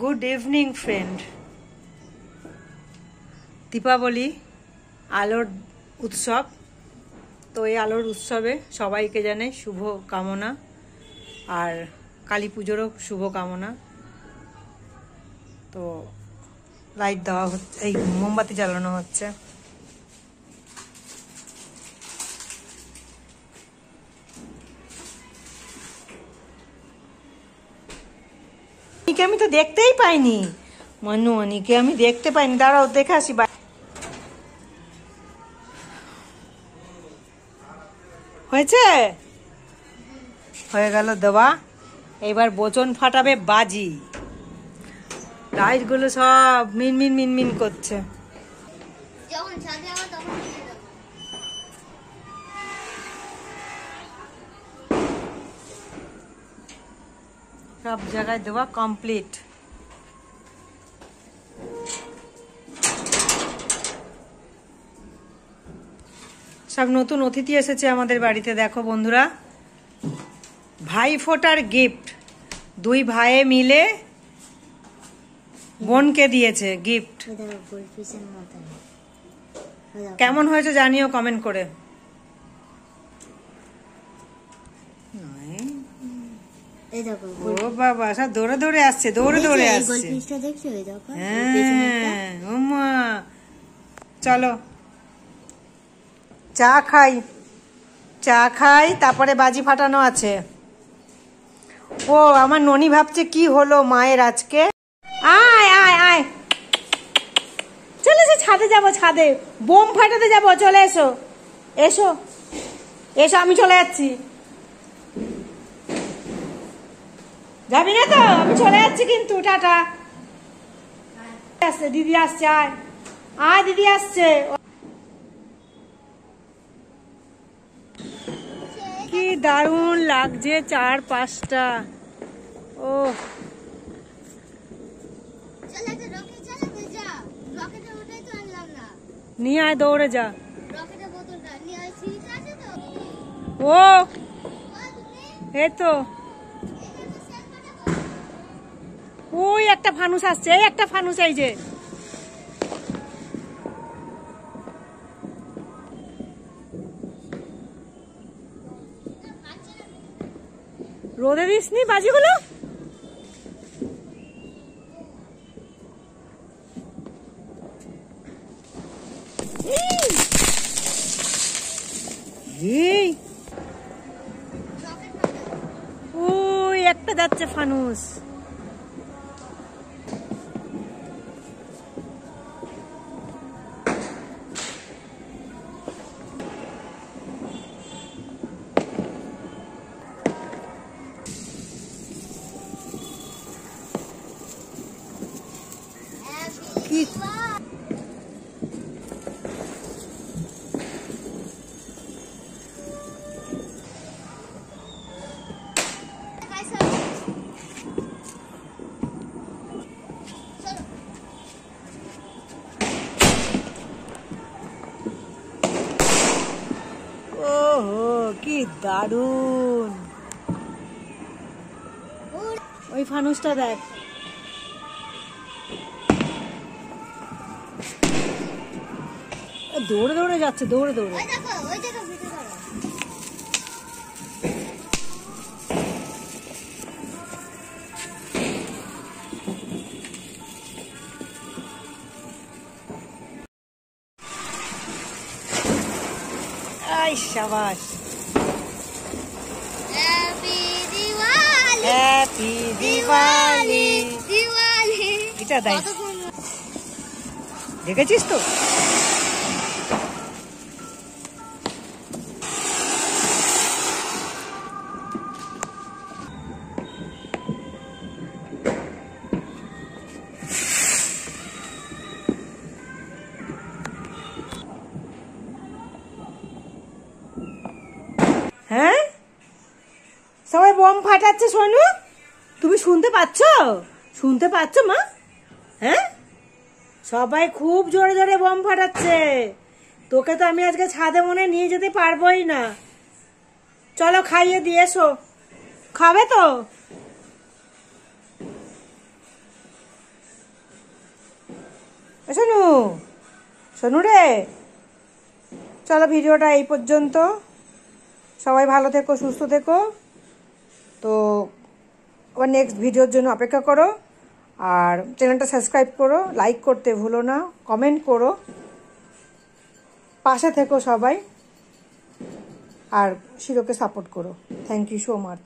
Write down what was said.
Good evening friend. Deepavali আলোর উৎসব, তো এই আলোর উৎসবে সবাইকে জানাই শুভ কামনা আর কালী পুজোরও শুভ কামনা। তো লাইট দেওয়া হচ্ছে, এই মোমবাতি জ্বালানো হচ্ছে। আমি তো দেখতেই পাইনি, মনু অনিকে আমি দেখতে পাইনি। দাঁড়াও দেখে আসি। হয়েছে, হয়ে গেল দেওয়া। এবার বচন ফাটাবে বাজি। লাইট গুলো সব মিনমিন মিনমিন করছে। সব জায়গায় দেওয়া কমপ্লিট। সব নতুন অতিথি এসেছে আমাদের বাড়িতে। দেখো বন্ধুরা, ভাই ফোটার গিফট, দুই ভাইয়ে মিলে বোনকে দিয়েছে গিফট। কেমন হয়েছে জানিও কমেন্ট করে। ও বাবা, সব দৌড়ে দৌড়ে আসছে, দৌড়ে দৌড়ে আসছে। হ্যাঁ ওমা, চলো চা খাই, চা খাই, তারপরে বাজি ফাটানো আছে। ও আমার ননি ভাবছে কি হলো মায়ের আজকে। আয় আয় আয়, চলে এসো, ছাদে যাবো, ছাদে বোম ফাটাতে যাবো। চলে এসো, এসো এসো, আমি চলে যাচ্ছি। যাবি না তো? আমি চলে যাচ্ছি কিন্তু, টাটা। আসছে দিদি, আসছে, আয় আয়, দিদি আসছে। কি দারুণ লাগছে চারপাশটা। ও নিয়ে আয়, দৌড়ে যা। ও এই তো, ওই একটা ফানুস আসছে, এই একটা ফানুস, এই যে রোদে দিসনি বাজিগুলো। ওই একটা যাচ্ছে ফানুস। ওহো কি দারুন, ওই ফানুসটা দেখ। দৌড়ে দৌড়ে যাচ্ছে, দৌড়ে দৌড়ে। আই শাবাশ, হ্যাপি দিওয়ালি। এটা দেখ, দেখেছিস তো? হ্যাঁ, সবাই বোম ফাটাচ্ছে। সোনু, তুমি শুনতে পাচ্ছ? শুনতে পাচ্ছ মা? হ্যাঁ, সবাই খুব জোরে জোরে বোম ফাটাচ্ছে। তোকে তো আমি আজকে ছাদে মনে নিয়ে যেতে পারবোই না। চলো খাইয়ে দিয়ে এসো। খাবে তো? সোনু, সোনু রে, চলো ভিডিওটা এই পর্যন্ত। সবাই ভালো থেকো, সুস্থ থেকো। তো আবার নেক্সট ভিডিওর জন্য অপেক্ষা করো। আর চ্যানেলটা সাবস্ক্রাইব করো, লাইক করতে ভুলো না, কমেন্ট করো, পাশে থেকো সবাই, আর শিরোকে সাপোর্ট করো। Thank you so much.